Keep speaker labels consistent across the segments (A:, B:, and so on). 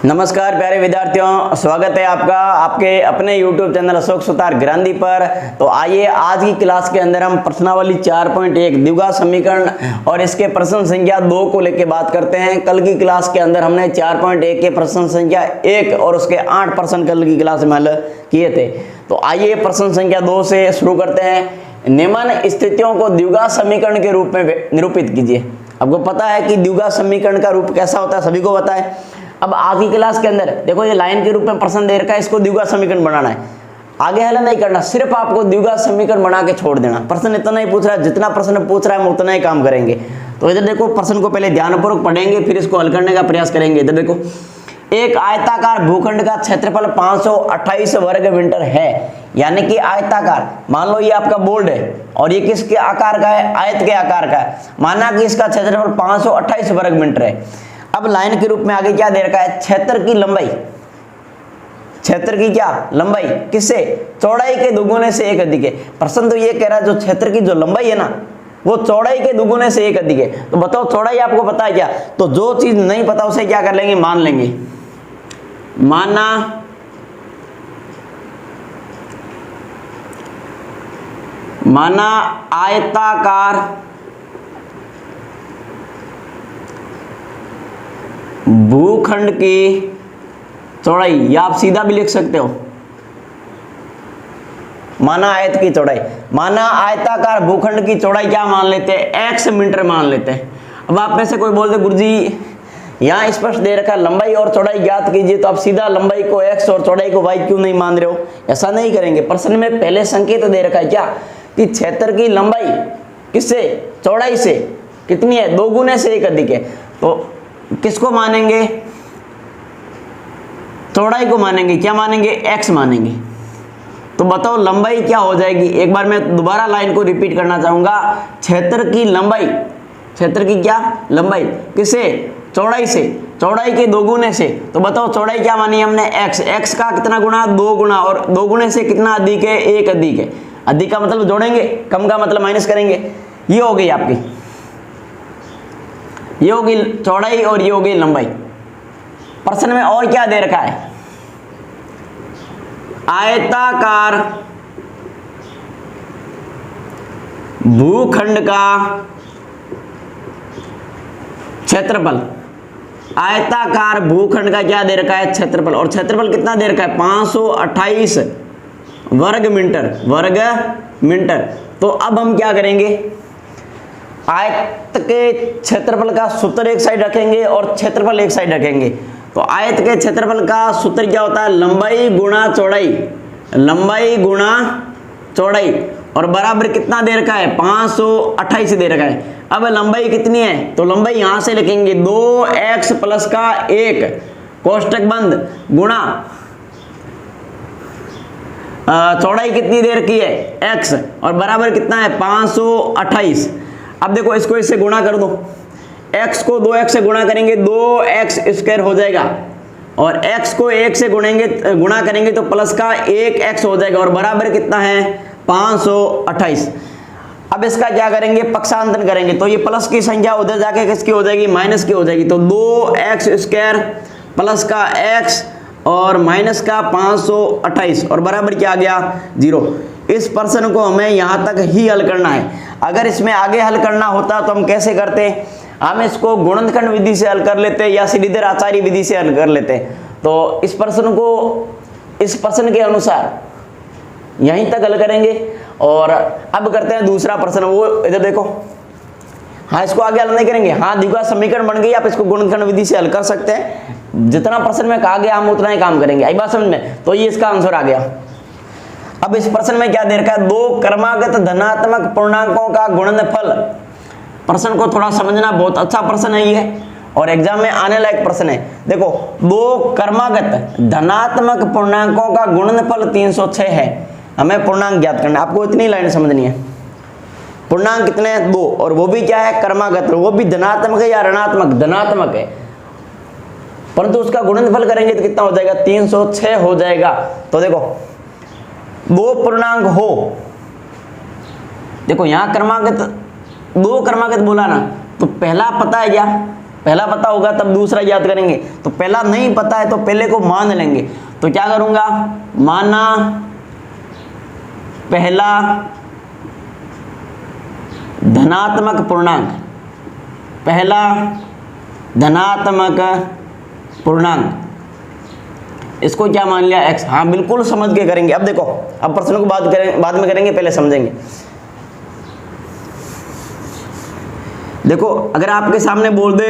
A: नमस्कार प्यारे विद्यार्थियों, स्वागत है आपका आपके अपने YouTube चैनल अशोक सुतार ग्रांधी पर। तो आइए आज की क्लास के अंदर हम प्रश्नावली 4.1 द्विघात समीकरण और इसके प्रश्न संख्या 2 को लेकर बात करते हैं। कल की क्लास के अंदर हमने 4.1 के प्रश्न संख्या 1 और उसके 8 प्रश्न कल की क्लास में हल किए थे। तो आइए प्रश्न संख्या 2 से शुरू करते हैं। निम्न स्थितियों को द्विघात समीकरण के रूप में निरूपित कीजिए। आपको पता है कि द्विघात समीकरण का रूप कैसा होता है, सभी को पता है। अब आज की क्लास के अंदर देखो, ये लाइन के रूप में प्रश्न दे रखा है, इसको द्विघात समीकरण बनाना है। आगे हल नहीं करना, सिर्फ आपको द्विघात समीकरण बना के छोड़ देना। प्रश्न इतना ही पूछ रहा है, जितना प्रश्न पूछ रहा है हम उतना ही काम करेंगे। तो इधर देखो, प्रश्न को पहले ध्यानपूर्वक पढ़ेंगे, फिर इसको हल करने का प्रयास करेंगे। इधर देखो, एक आयताकार भूखंड का क्षेत्रफल 528 वर्ग मीटर है। यानी कि आयताकार, मान लो ये आपका बोर्ड है और ये किसके आकार का है, आयत के आकार का है। माना कि इसका क्षेत्रफल 528 वर्ग मीटर है। अब लाइन के रूप में आगे क्या दे रखा है, क्षेत्र की लंबाई, क्षेत्र की क्या लंबाई, किससे, चौड़ाई के दुगुने से 1 अधिक है। प्रश्न तो ये कह रहा है जो क्षेत्र की जो लंबाई है ना, वो चौड़ाई के दुगुने से 1 अधिक है। तो बताओ चौड़ाई आपको पता है क्या? तो जो चीज नहीं पता उसे क्या कर लेंगे, मान लेंगे। माना आयताकार भूखंड की चौड़ाई, या आप सीधा भी लिख सकते हो, माना आयत की चौड़ाई, माना आयताकार भूखंड की चौड़ाई क्या मान लेते हैं, x मीटर मान लेते हैं। अब आप में से कोई बोलते गुरुजी यहाँ स्पष्ट दे रखा लंबाई और चौड़ाई ज्ञात कीजिए, तो आप सीधा लंबाई को x और चौड़ाई को y क्यों नहीं मान रहे हो? ऐसा नहीं करेंगे। प्रश्न में पहले संकेत दे रखा है क्या, कि क्षेत्र की लंबाई किससे, चौड़ाई से कितनी है, 2 गुने से 1 अधिक है। तो किसको मानेंगे, चौड़ाई को मानेंगे, क्या मानेंगे, x मानेंगे। तो बताओ लंबाई क्या हो जाएगी। एक बार मैं दोबारा लाइन को रिपीट करना चाहूंगा, क्षेत्र की लंबाई, क्षेत्र की क्या लंबाई, किससे, चौड़ाई से, चौड़ाई के 2 गुने से। तो बताओ चौड़ाई क्या मानी हमने, x, x का कितना गुना, 2 गुना, और 2 गुने से कितना अधिक है, 1 अधिक है। अधिक का मतलब जोड़ेंगे, कम का मतलब माइनस करेंगे। ये हो गई आपकी, ये होगी चौड़ाई और ये होगी लंबाई। प्रश्न में और क्या दे रखा है, आयताकार भूखंड का क्षेत्रफल, आयताकार भूखंड का क्या दे रखा है, क्षेत्रफल। और क्षेत्रफल कितना दे रखा है, 528 वर्ग मीटर। तो अब हम क्या करेंगे, आयत के क्षेत्रफल का सूत्र एक साइड रखेंगे और क्षेत्रफल एक साइड रखेंगे। तो आयत के क्षेत्रफल का सूत्र क्या होता है, लंबाई गुणा चौड़ाई, लंबाई गुणा चौड़ाई, और बराबर कितना दे रखा है, 528 दे रखा है। अब लंबाई कितनी है, तो लंबाई यहां से लिखेंगे 2x प्लस का 1 कोष्टक बंद गुणा चौड़ाई कितनी दे रखी है, x, और बराबर कितना है, 528। अब देखो इसको इससे गुणा कर दो, x को 2x से गुणा करेंगे 2x स्क्वायर हो जाएगा, और x को 1 से गुणा करेंगे तो प्लस का 1x हो जाएगा, और बराबर कितना है, 528। अब इसका क्या करेंगे, पक्षांतरण करेंगे। तो ये प्लस की संख्या उधर जाके किसकी हो जाएगी, माइनस की हो जाएगी। तो 2x स्क्वायर प्लस का x और माइनस का 528, और बराबर क्या आ गया, 0। इस प्रश्न को हमें यहाँ तक ही हल करना है। अगर इसमें आगे हल करना होता तो हम कैसे करते, हम इसको गुणनखंड विधि से हल कर लेते या श्रीधर आचार्य विधि से हल कर लेते। तो इस प्रश्न को इस प्रश्न के अनुसार यहीं तक हल करेंगे। और अब करते हैं दूसरा प्रश्न, वो इधर देखो। हाँ, इसको आगे हल नहीं करेंगे। हाँ, द्विघात समीकरण बन गई, आप इसको गुणनखंड विधि से हल कर सकते हैं। जितना प्रश्न में कहा गया हम उतना ही काम करेंगे। आई बात समझ में? तो ये इसका आंसर आ गया। अब इस प्रश्न में क्या दे रखा है, 2 क्रमागत धनात्मक पूर्णांकों का गुणनफल। प्रश्न को थोड़ा समझना, बहुत अच्छा प्रश्न है ये, और एग्जाम में आने लायक प्रश्न है। देखो, 2 क्रमागत धनात्मक पूर्णांकों का गुणनफल 306 है। हमें पूर्णांक ज्ञात करना है, आपको इतनी लाइन समझनी है। पूर्णांक कितने हैं, 2, और वो भी क्या है, क्रमागत, वो भी धनात्मक है या ऋणात्मक, धनात्मक है, परंतु उसका गुणनफल करेंगे तो कितना हो जाएगा, 306 हो जाएगा। तो देखो 2 पूर्णांक हो, देखो यहां क्रमागत 2 क्रमागत बोला ना, तो पहला पता है क्या, पहला पता होगा तब दूसरा याद करेंगे। तो पहला नहीं पता है तो पहले को मान लेंगे। तो क्या करूंगा, माना पहला धनात्मक पूर्णांक, पहला धनात्मक पूर्णांक, इसको क्या मान लिया x। हाँ बिल्कुल समझ के करेंगे। अब देखो, अब प्रश्न को बाद में करेंगे, पहले समझेंगे। देखो अगर आपके सामने बोल दे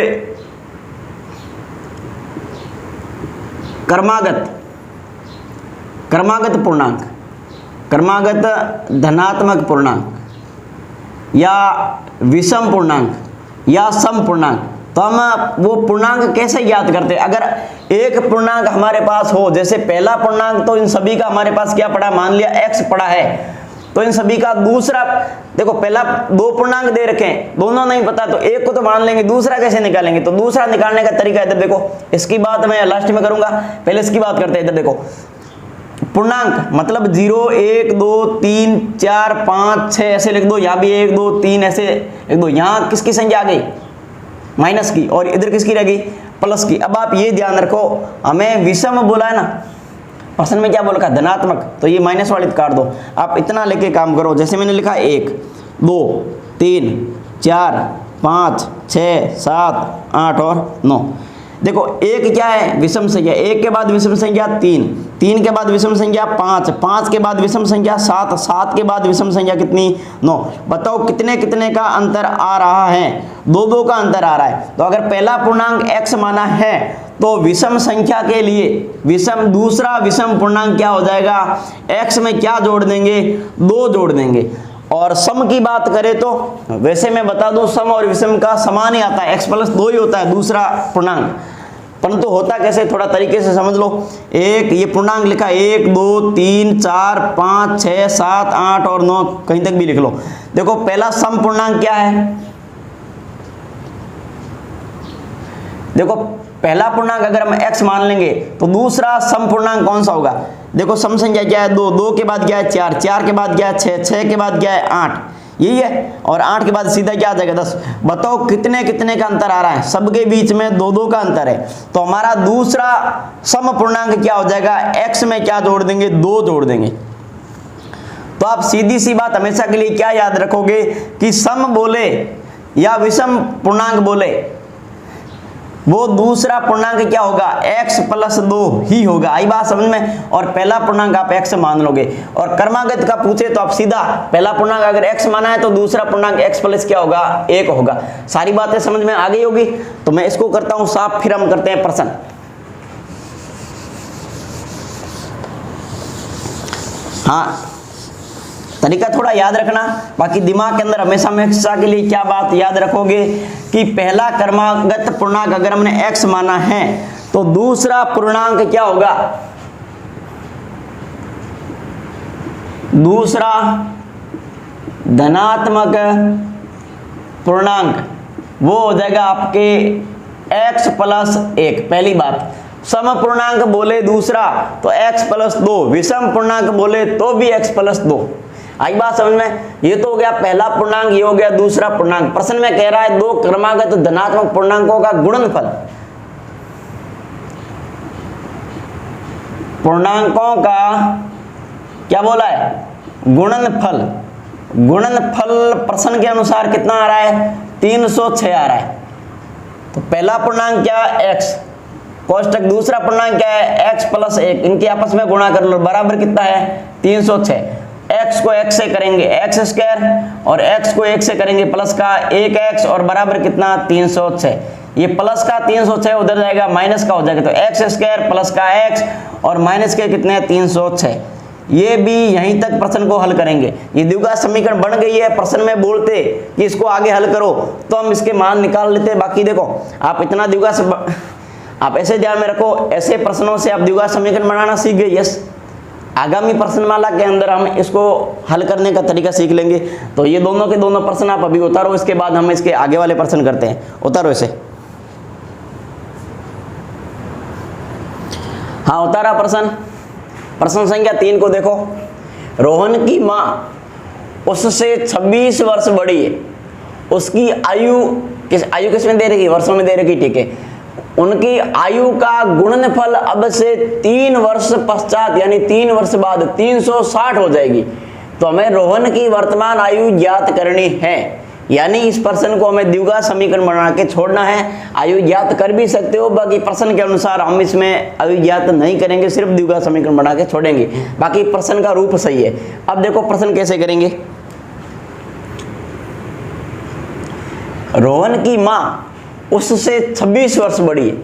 A: क्रमागत पूर्णांक, क्रमागत धनात्मक पूर्णांक या विषम पूर्णांक या सम पूर्णांक, तो हम वो पूर्णांक कैसे याद करते हैं। अगर एक पूर्णांक हमारे पास हो, जैसे पहला पूर्णांक तो इन सभी का हमारे पास क्या पड़ा, मान लिया x पड़ा है, तो इन सभी का दूसरा, देखो पहला दो पूर्णांक दे रखे हैं, दोनों नहीं पता तो एक को तो मान लेंगे, दूसरा कैसे निकालेंगे। तो दूसरा निकालने का तरीका इधर देखो, इसकी बात मैं लास्ट में करूंगा, पहले इसकी बात करते हैं। इधर देखो पूर्णांक मतलब 0 1 2 3 4 5 6 ऐसे लिख दो, यहाँ भी 1 2 3 ऐसे लिख दो। यहाँ किसकी संख्या आ गई, माइनस की, और इधर किसकी रह गई, प्लस की। अब आप ये ध्यान रखो, हमें विषम बोला है ना, प्रश्न में क्या बोला, धनात्मक, तो ये माइनस वाली काट दो। आप इतना लेके काम करो, जैसे मैंने लिखा 1 2 3 4 5 6 7 8 और 9। देखो एक क्या है, विषम संख्या, 1 के बाद विषम संख्या 3, 3 के बाद विषम संख्या 5, 5 के बाद विषम संख्या 7, 7 के बाद विषम संख्या कितनी, 9। बताओ कितने कितने का अंतर आ रहा है, 2 2 का अंतर आ रहा है। तो अगर पहला पूर्णांक x माना है तो विषम संख्या के लिए दूसरा विषम पूर्णांक क्या हो जाएगा, x में क्या जोड़ देंगे, 2 जोड़ देंगे। और सम की बात करें तो वैसे मैं बता दूं, सम और विषम का समान ही आता है, x + 2 ही होता है दूसरा पूर्णांक, परंतु होता कैसे थोड़ा तरीके से समझ लो। एक ये पूर्णांक लिखा 1 2 3 4 5 6 7 8 और 9, कहीं तक भी लिख लो। देखो पहला सम पूर्णांक क्या है, देखो पहला पूर्णांक अगर हम x मान लेंगे तो दूसरा सम पूर्णांक कौन सा होगा। देखो सम संख्या क्या है, 2, 2 के बाद क्या है 4, 4 के बाद क्या है 6, 6 के बाद क्या है 8, यही है, और 8 के बाद सीधा क्या आ जाएगा 10। बताओ कितने कितने का अंतर आ रहा है, सबके बीच में 2 2 का अंतर है। तो हमारा दूसरा सम पूर्णांक क्या हो जाएगा, x में क्या जोड़ देंगे, 2 जोड़ देंगे। तो आप सीधी सी बात हमेशा के लिए क्या याद रखोगे कि सम बोले या विषम पूर्णांक बोले, वो दूसरा पूर्णांक क्या होगा, x + 2 ही होगा। आई बात समझ में। और पहला पूर्णांक आप x मान लोगे। और क्रमागत का पूछे तो आप सीधा पहला पूर्णांक अगर x माना है तो दूसरा पूर्णांक x + क्या होगा, 1 होगा। सारी बातें समझ में आ गई होगी। तो मैं इसको करता हूं साफ, फिर हम करते हैं प्रश्न। हाँ तरीका थोड़ा याद रखना, बाकी दिमाग के अंदर हमेशा के लिए क्या बात याद रखोगे कि पहला क्रमागत पूर्णांक अगर हमने x माना है तो दूसरा पूर्णांक क्या होगा, दूसरा धनात्मक पूर्णांक वो हो जाएगा आपके x + 1। पहली बात, सम पूर्णांक बोले दूसरा तो x + 2, विषम पूर्णांक बोले तो भी x + 2। आई बात समझ में। ये तो हो गया पहला पूर्णांक, ये हो गया दूसरा पूर्णांक। प्रश्न में कह रहा है 2 क्रमागत धनात्मक पूर्णांकों का गुणनफल, पूर्णांकों का क्या बोला है, गुणनफल। गुणनफल प्रश्न के अनुसार कितना आ रहा है, 306 आ रहा है। तो पहला पूर्णांक क्या है, x, कोष्टक दूसरा पूर्णांक क्या है, x + 1, इनके आपस में गुणा कर लो, बराबर कितना है 306। x को x से करेंगे x² और x को 1 से करेंगे प्लस का 1x और बराबर कितना 306। ये प्लस का 306 उधर जाएगा, माइनस का हो जाएगा, तो x² प्लस का x और माइनस के कितने 306। ये भी यहीं तक प्रश्न को हल करेंगे। ये द्विघात समीकरण बन गई है। प्रश्न में बोलते कि इसको आगे हल करो तो हम इसके मान निकाल लेते। बाकी देखो आप इतना द्विघात, आप ऐसे ध्यान में रखो, ऐसे प्रश्नों से आप द्विघात समीकरण बनाना सीख गए। यस, आगामी प्रश्नमाला के अंदर हम इसको हल करने का तरीका सीख लेंगे। तो ये दोनों के दोनों प्रश्न आप अभी उतारो, इसके बाद हम इसके आगे वाले प्रश्न करते हैं। उतारो इसे। हाँ उतारा प्रश्न। प्रश्न संख्या 3 को देखो। रोहन की माँ उससे 26 वर्ष बड़ी है, उसकी आयु आयु किसमें दे रखी, वर्षों में दे रखी, ठीक है। उनकी आयु का गुणनफल अब से 3 वर्ष पश्चात यानी 3 वर्ष बाद 360 हो जाएगी। तो हमें रोहन की वर्तमान आयु ज्ञात करनी है, यानी इस प्रश्न को हमें द्विघात समीकरण बना के छोड़ना है। आयु ज्ञात कर भी सकते हो, बाकी प्रश्न के अनुसार हम इसमें आयु ज्ञात नहीं करेंगे, सिर्फ द्विघात समीकरण बना के छोड़ेंगे, बाकी प्रश्न का रूप सही है। अब देखो प्रश्न कैसे करेंगे। रोहन की मां उससे 26 वर्ष बड़ी है।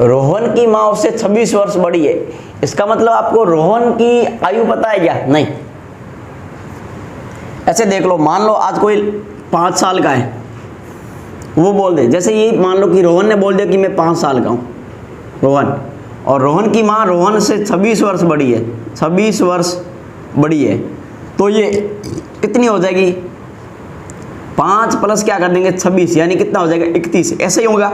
A: रोहन की मां उससे 26 वर्ष बड़ी है, इसका मतलब आपको रोहन की आयु पता है क्या? नहीं। ऐसे देख लो, मान लो आज कोई 5 साल का है, वो बोल दे, जैसे ये मान लो कि रोहन ने बोल दिया कि मैं 5 साल का हूं, रोहन, और रोहन की मां रोहन से 26 वर्ष बड़ी है, 26 वर्ष बड़ी है, तो ये कितनी हो जाएगी? 5 प्लस क्या कर देंगे 26, यानी कितना हो जाएगा 31, ऐसे ही होगा।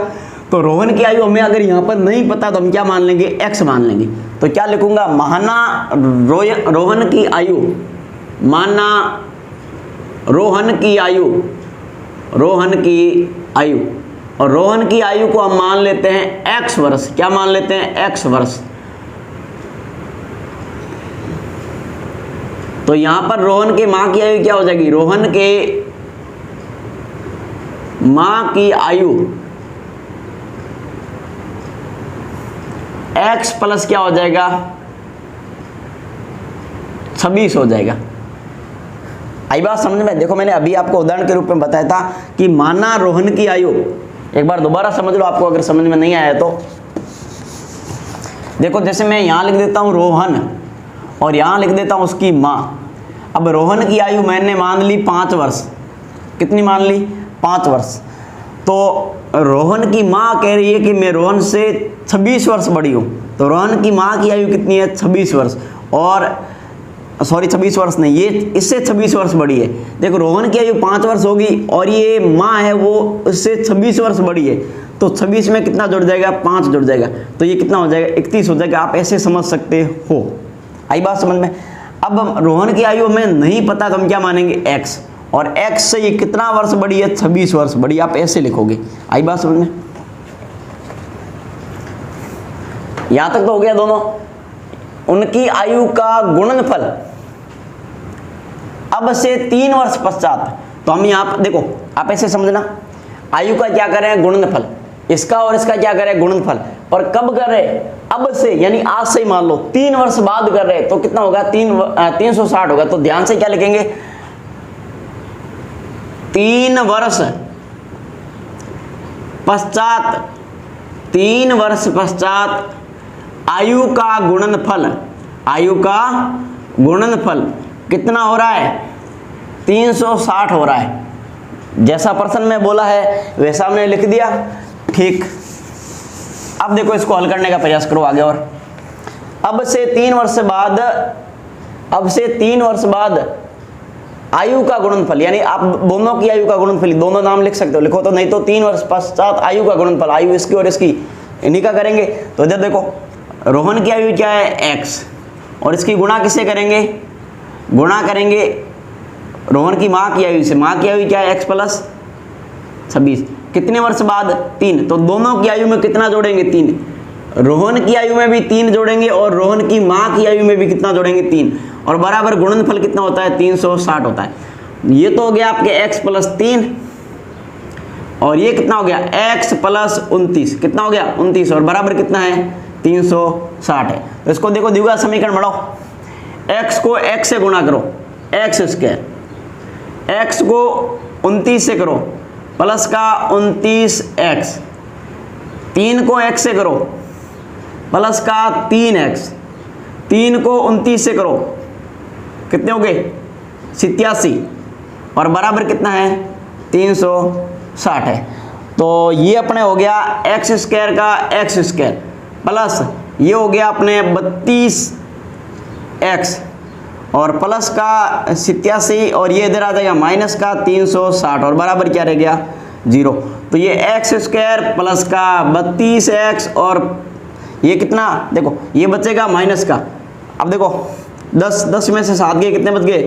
A: तो रोहन की आयु हमें अगर यहाँ पर नहीं पता तो हम क्या मान लेंगे? x मान लेंगे। तो क्या लिखूंगा? माना रोहन की आयु, माना रोहन की आयु, रोहन की आयु, और रोहन की आयु को हम मान लेते हैं x वर्ष। क्या मान लेते हैं? x वर्ष। तो यहां पर रोहन के मां की आयु क्या हो जाएगी? रोहन के मां की आयु x प्लस क्या हो जाएगा? 26 हो जाएगा। आई बात समझ में? देखो मैंने अभी आपको उदाहरण के रूप में बताया था कि माना रोहन की आयु, एक बार दोबारा समझ लो आपको अगर समझ में नहीं आया तो। देखो जैसे मैं यहां लिख देता हूं रोहन और यहां लिख देता हूं उसकी मां। अब रोहन की आयु मैंने मान ली 5 वर्ष। कितनी मान ली? 5 वर्ष। तो रोहन की मां कह रही है कि मैं रोहन से 26 वर्ष बड़ी हूं, तो रोहन की मां की आयु कितनी है? 26 वर्ष। और सॉरी 26 वर्ष नहीं, ये इससे 26 वर्ष बड़ी है। देखो रोहन की आयु 5 वर्ष होगी और ये मां है वो इससे 26 वर्ष बड़ी है, तो 26 में कितना जुड़ जाएगा? 5 जुड़ जाएगा, तो ये कितना हो जाएगा? 31 हो जाएगा। आप ऐसे समझ सकते हो। आई बात समझ में? अब रोहन की आयु हमें नहीं पता तो हम क्या मानेंगे? x, और x से ये कितना वर्ष बड़ी है? 26 वर्ष बड़ी। आप ऐसे लिखोगे। आई बात समझ में? यहां तक तो हो गया दोनों। उनकी आयु का गुणनफल अब से 3 वर्ष पश्चात, तो हम यहां पर देखो, आप ऐसे समझना, आयु का क्या कर रहे हैं? गुणनफल। इसका और इसका क्या कर रहे हैं? गुणनफल। और कब कर रहे हैं? अब से, यानी आज से ही मान लो 3 वर्ष बाद कर रहे हैं, तो कितना होगा? 360 होगा। तो ध्यान से क्या लिखेंगे? 3 वर्ष पश्चात, 3 वर्ष पश्चात आयु का गुणनफल, आयु का गुणनफल कितना हो रहा है? 360 हो रहा है। जैसा प्रश्न में बोला है वैसा हमने लिख दिया, ठीक। अब देखो इसको हल करने का प्रयास करो आगे। और अब से 3 वर्ष बाद, अब से 3 वर्ष बाद आयु का गुणनफल, यानी आप दोनों की आयु का गुणनफल, दोनों नाम लिख सकते हो, लिखो तो, नहीं तो 3 वर्ष पश्चात आयु का गुणनफल, आयु इसकी और इसकी, इन्हीं का करेंगे। तो इधर देखो रोहन की आयु क्या है? x, और इसकी गुणा किससे करेंगे? गुणा करेंगे रोहन की मां की आयु से। मां की आयु क्या है? x plus 26। कितने वर्ष बाद? 3। तो दोनों की आयु में कितना जोड़ेंगे? 3। रोहन की आयु में भी 3 जोड़ेंगे और रोहन की मां की आयु में भी कितना जोड़ेंगे? 3। और बराबर गुणनफल कितना होता है? 360 होता है। ये तो हो गया आपके x प्लस 3, और ये कितना हो गया? x plus 29। कितना हो गया? 29, और बराबर कितना है? 360 है। तो इसको देखो द्विघात समीकरण बढ़ाओ, x को x से गुणा करो, x स्क्वायर, x को 29 से करो, प्लस का 29x, 3 को x से करो, प्लस का 3x, 3 को 29 से करो, कितने हो गए? 87, और बराबर कितना है? 360 है। तो ये अपने हो गया x स्क्वायर का x स्क्वायर, प्लस ये हो गया अपने 32x, और प्लस का 87, और ये इधर आ जाएगा माइनस का 360, और बराबर क्या रह गया? 0। तो ये x स्क्वायर प्लस का 32x, और ये कितना? देखो ये बचेगा माइनस का। अब देखो 10 में से 7 गए, कितने बच गए?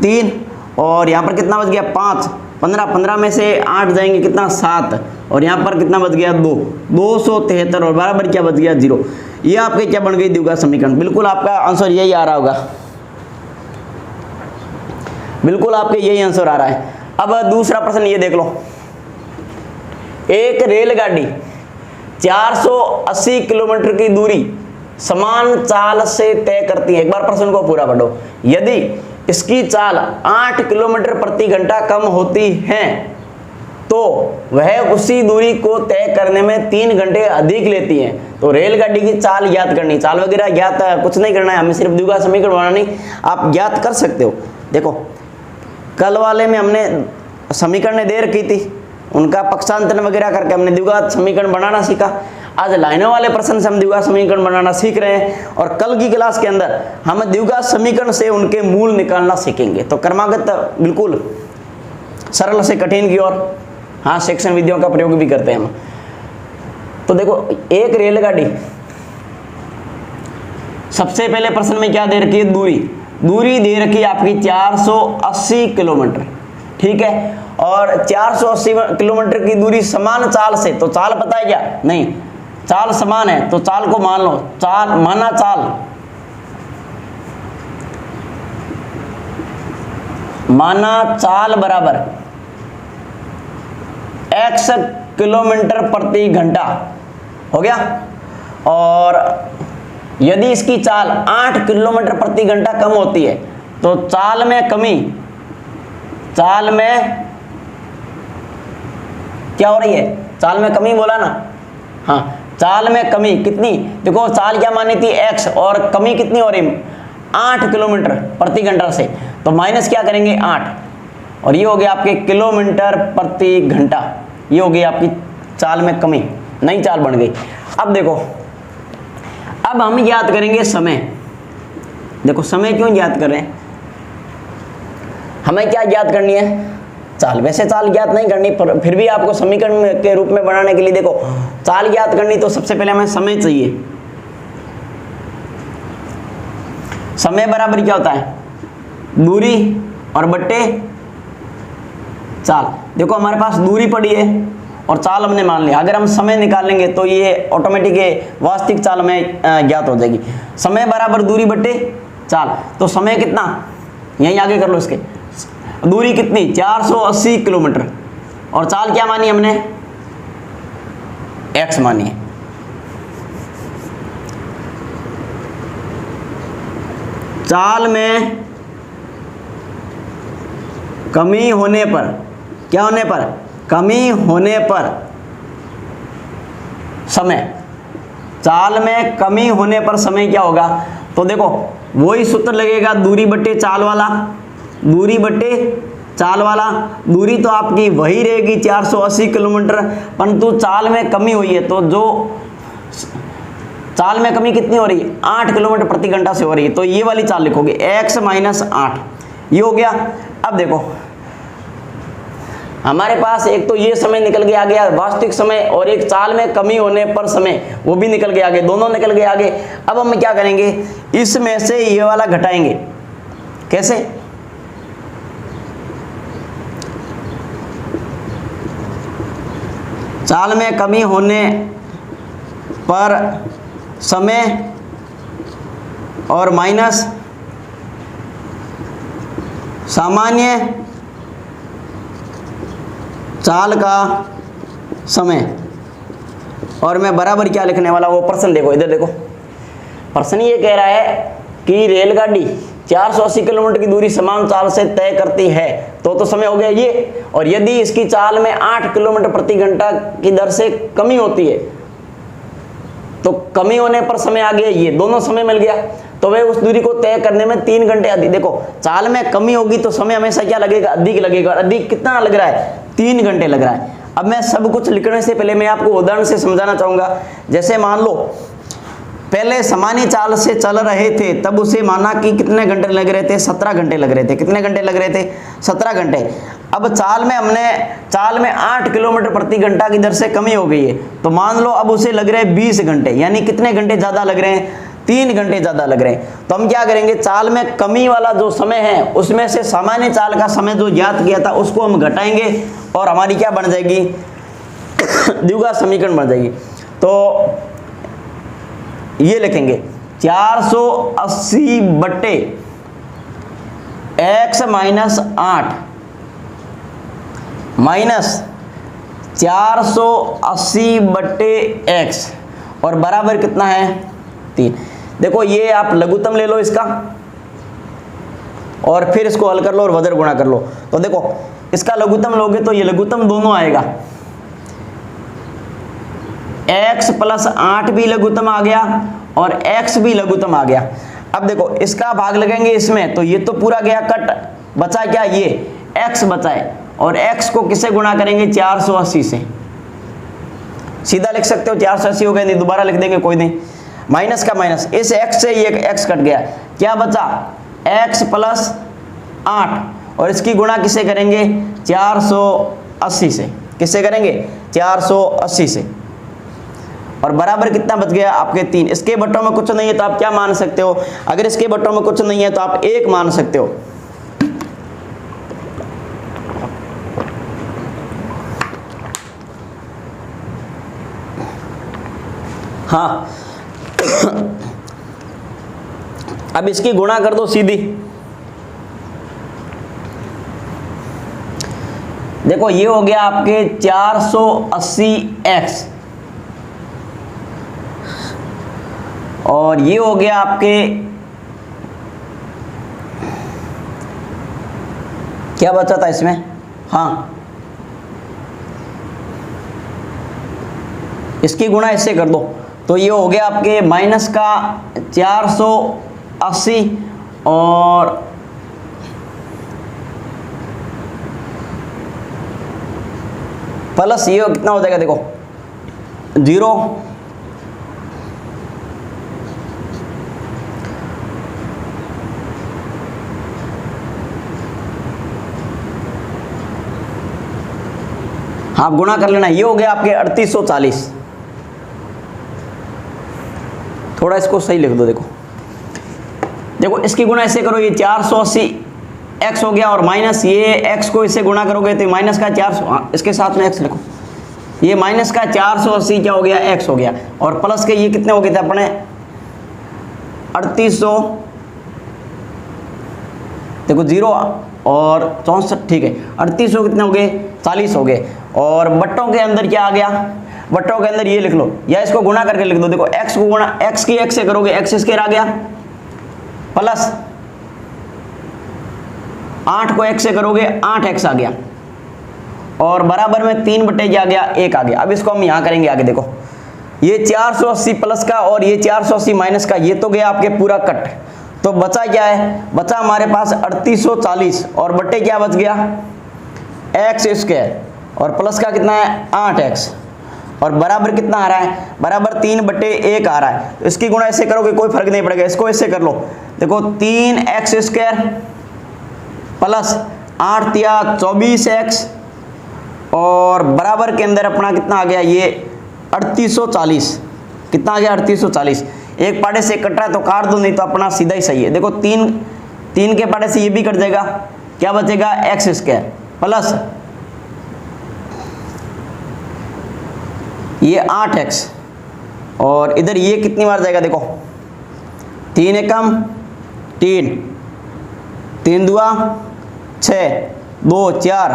A: 3, और यहाँ पर कितना बच गया 5, 15, 15 में से 8 जाएंगे कितना 7, और यहाँ पर कितना बच गया 2, 273 और बराबर क्या बच गया 0। ये आपके क्या बन गई द्विघात समीकरण। बिल्कुल आपका आंसर यही आ रहा होगा, बिल्कुल आपके यही आंसर आ रहा है। अब दूसरा प्रश्न ये देख लो, एक रेलगाड़ी 480 किलोमीटर की दूरी समान चाल से तय करती है। एक बार प्रश्न को पूरा पढ़ो। यदि इसकी चाल 8 किलोमीटर प्रति घंटा कम होती है तो वह उसी दूरी को तय करने में 3 घंटे अधिक लेती है। तो रेलगाड़ी की चाल ज्ञात करनी, चाल वगैरह ज्ञात कुछ नहीं करना है, हमें सिर्फ द्विघात समीकरण बनानी, आप ज्ञात कर सकते हो। देखो कल वाले में हमने समीकरण दे रखी थी, उनका पक्षांतरण वगैरह करके हमने द्विघात समीकरण बनाना सीखा। आज लाइनों वाले प्रश्न से हम द्विघात समीकरण बनाना सीख रहे हैं, और कल की क्लास के अंदर हम द्विघात समीकरण से उनके मूल निकालना सीखेंगे। तो क्रमागत बिल्कुल सरल से कठिन की ओर, हाँ सेक्शन विधियों का प्रयोग भी करते हैं हम। तो देखो एक रेलगाड़ी, सबसे पहले प्रश्न में क्या दे रखी है, दूरी दे रखी है आपकी 480 किलोमीटर, ठीक है। और 480 किलोमीटर की दूरी समान चाल से, तो चाल पता है क्या, नहीं चाल समान है तो चाल को मान लो, चाल माना चाल बराबर x किलोमीटर प्रति घंटा हो गया। और यदि इसकी चाल 8 किलोमीटर प्रति घंटा कम होती है तो चाल में क्या हो रही है, चाल में कमी बोला ना, हाँ चाल में कमी कितनी, देखो चाल क्या मानी थी x, और कमी कितनी हो रही 8 किलोमीटर प्रति घंटा से, तो माइनस क्या करेंगे 8, और ये हो गया आपके किलोमीटर प्रति घंटा, ये हो गई आपकी चाल में कमी, नई चाल बन गई। अब देखो अब हम याद करेंगे समय। देखो समय क्यों याद कर रहे हैं, हमें क्या याद करनी है, चाल। वैसे चाल ज्ञात नहीं करनी, पर फिर भी आपको समीकरण के रूप में बनाने के लिए देखो चाल ज्ञात करनी, तो सबसे पहले हमें समय चाहिए। समय बराबर क्या होता है, दूरी और बट्टे चाल। देखो हमारे पास दूरी पड़ी है और चाल हमने मान लिया, अगर हम समय निकालेंगे तो ये ऑटोमेटिक वास्तविक चाल में ज्ञात हो जाएगी। समय बराबर दूरी बट्टे चाल, तो समय कितना, यहीं आगे कर लो, इसके दूरी कितनी 480 किलोमीटर, और चाल क्या मानी हमने x मानी है। चाल में कमी होने पर, क्या होने पर, कमी होने पर समय, चाल में कमी होने पर समय क्या होगा, तो देखो वही सूत्र लगेगा दूरी बट्टे चाल वाला, दूरी बट्टे चाल वाला। दूरी तो आपकी वही रहेगी 480 किलोमीटर, परंतु चाल में कमी हुई है, तो जो चाल में कमी कितनी हो रही है 8 किलोमीटर प्रति घंटा से हो रही है, तो ये वाली चाल लिखोगे x माइनस 8, ये हो गया। अब देखो हमारे पास एक तो ये समय निकल के आ गया वास्तविक समय, और एक चाल में कमी होने पर समय वो भी निकल के आगे, दोनों निकल के आगे। अब हम क्या करेंगे, इसमें से ये वाला घटाएंगे, कैसे, चाल में कमी होने पर समय और माइनस सामान्य चाल का समय, और मैं बराबर क्या लिखने वाला, वो प्रश्न देखो, इधर देखो प्रश्न ये कह रहा है कि रेलगाड़ी 480 किलोमीटर की दूरी समान चाल से तय करती है, तो समय हो गया ये, और यदि इसकी चाल में 8 किलोमीटर प्रति घंटा की दर से कमी होती है तो कमी होने पर समय आ गया, ये दोनों समय मिल गया, तो वह उस दूरी को तय करने में 3 घंटे अधिक। देखो चाल में कमी होगी तो समय हमेशा क्या लगेगा, अधिक लगेगा, अधिक कितना लग रहा है 3 घंटे लग रहा है। अब मैं सब कुछ लिखने से पहले मैं आपको उदाहरण से समझाना चाहूंगा। जैसे मान लो पहले सामान्य चाल से चल रहे थे, तब उसे माना कि कितने घंटे लग रहे थे, 17 घंटे लग रहे थे। कितने घंटे लग रहे थे, 17 घंटे। अब चाल में 8 किलोमीटर प्रति घंटा की दर से कमी हो गई है, तो मान लो अब उसे लग रहे हैं 20 घंटे, यानी कितने घंटे ज़्यादा लग रहे हैं, 3 घंटे ज़्यादा लग रहे हैं। तो हम क्या करेंगे, चाल में कमी वाला जो समय है उसमें से सामान्य चाल का समय जो ज्ञात किया था उसको हम घटाएंगे और हमारी क्या बन जाएगी, द्विघात समीकरण बन जाएगी। तो ये लिखेंगे 480 बट्टे x माइनस 8 माइनस 480 बट्टे x और बराबर कितना है 3। देखो ये आप लघुत्तम ले लो इसका और फिर इसको हल कर लो और वज्र गुणा कर लो। तो देखो इसका लघुत्तम लोगे तो ये लघुत्तम दोनों आएगा, x प्लस 8 भी लघुत्तम आ गया और x भी लघुत्तम आ गया। अब देखो इसका भाग लगेंगे इसमें तो ये तो पूरा गया कट, बचा क्या, ये x बचा है और x को किससे गुणा करेंगे, 480 से। सीधा लिख सकते हो 480 हो गया, नहीं दोबारा लिख देंगे कोई नहीं, माइनस का माइनस, इस x से ये x कट गया, क्या बचा x प्लस 8 और इसकी गुणा किससे करेंगे, 480 से। किससे करेंगे, 480 से। और बराबर कितना बच गया आपके 3। इसके बट्टों में कुछ नहीं है तो आप क्या मान सकते हो, अगर इसके बट्टों में कुछ नहीं है तो आप 1 मान सकते हो। हाँ अब इसकी गुणा कर दो सीधी। देखो ये हो गया आपके 480x और ये हो गया आपके क्या बचा था इसमें, हाँ इसकी गुणा इससे कर दो तो ये हो गया आपके माइनस का 480 और प्लस ये कितना हो जाएगा, देखो 0 आप गुणा कर लेना, ये हो गया आपके 3840। थोड़ा इसको सही लिख दो, देखो देखो इसकी गुणा ऐसे करो, ये 480 x हो गया और माइनस ये x को इससे गुणा करोगे तो माइनस का 400, इसके साथ में x लिखो, ये माइनस का 480 क्या हो गया x हो गया और प्लस के ये कितने हो गए थे अपने 3800, देखो 0 और 64, ठीक है 3800 कितने हो गए 40 हो गए। और बट्टों के अंदर क्या आ गया, बट्टों के अंदर ये लिख लो या इसको गुणा करके लिख दो। देखो x को गुणा x की x से करोगे x स्क्वायर आ गया प्लस 8 को x से करोगे 8x आ गया और बराबर में 3 बटे क्या आ गया 1 आ गया। अब इसको हम यहाँ करेंगे आगे, देखो ये 480 प्लस का और ये 480 माइनस का, ये तो गया आपके पूरा कट, तो बचा क्या है, बचा हमारे पास 3840 और बटे क्या बच गया x स्क्वायर और प्लस का कितना है 8x और बराबर कितना आ रहा है, बराबर 3 बटे 1 आ रहा है। तो इसकी गुणा ऐसे करोगे कोई फर्क नहीं पड़ेगा, इसको ऐसे कर लो, देखो 3x स्क्वायर प्लस 8 तिया 24x और बराबर के अंदर अपना कितना आ गया, ये 3840, कितना आ गया 3840। एक पाड़े से कट रहा है तो काट दो, नहीं तो अपना सीधा ही सही है। देखो 3 के पाड़े से ये भी कट जाएगा, क्या बचेगा x स्क्वायर प्लस ये 8x और इधर ये कितनी बार जाएगा, देखो 3 एकम 3, 3 दुआ 6, 2 4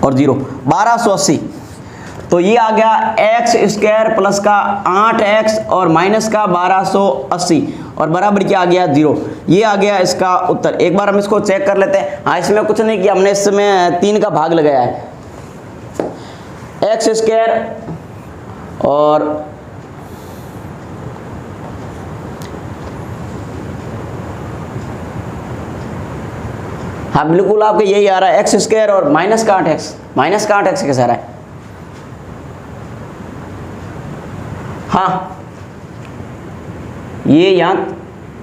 A: और 0 1280। तो ये आ गया x स्क्वायर प्लस का 8x और माइनस का 1280 और बराबर क्या आ गया 0। ये आ गया इसका उत्तर। एक बार हम इसको चेक कर लेते हैं। हाँ इसमें कुछ नहीं किया हमने, इसमें 3 का भाग लगाया है, x स्क्वायर और हाँ बिल्कुल आपके यही आ रहा है x स्क्वायर और माइनस का 8x, माइनस का 8x कैसे आ रहा है, हाँ ये यहाँ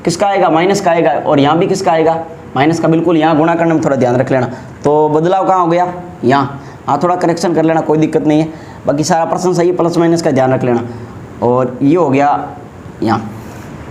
A: किसका आएगा माइनस का आएगा और यहाँ भी किसका आएगा माइनस का। बिल्कुल यहाँ गुणा करने में थोड़ा ध्यान रख लेना। तो बदलाव कहाँ हो गया यहाँ, हाँ थोड़ा करेक्शन कर लेना, कोई दिक्कत नहीं है। बाकी सारा प्रश्न सही, प्लस माइनस का ध्यान रख लेना। और ये हो गया यहाँ,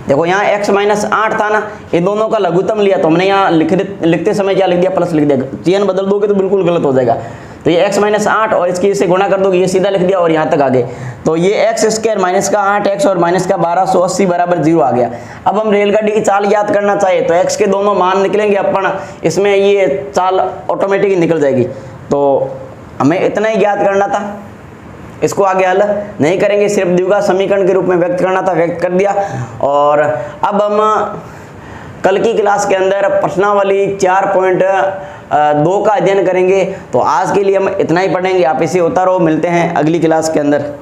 A: देखो यहाँ x माइनस 8 था ना, ये दोनों का लघुत्तम लिया तो हमने यहाँ लिखते समय क्या लिख दिया, प्लस लिख दिया। चिन्ह बदल दोगे तो बिल्कुल गलत हो जाएगा। तो ये x माइनस 8 और इसकी इससे गुणा कर दोगे, ये सीधा लिख दिया और यहाँ तक आ गए। तो ये एक्स स्क्वायर माइनस का 8x और माइनस का 1280 बराबर 0 आ गया। अब हम रेलगाड़ी की चाल याद करना चाहिए तो x के दोनों मान निकलेंगे अपन, इसमें ये चाल ऑटोमेटिक निकल जाएगी। तो हमें इतना ही ज्ञात करना था, इसको आगे हल नहीं करेंगे, सिर्फ द्विघात समीकरण के रूप में व्यक्त करना था, व्यक्त कर दिया। और अब हम कल की क्लास के अंदर प्रश्नावली 4.2 का अध्ययन करेंगे। तो आज के लिए हम इतना ही पढ़ेंगे, आप इसे होता रहो, मिलते हैं अगली क्लास के अंदर।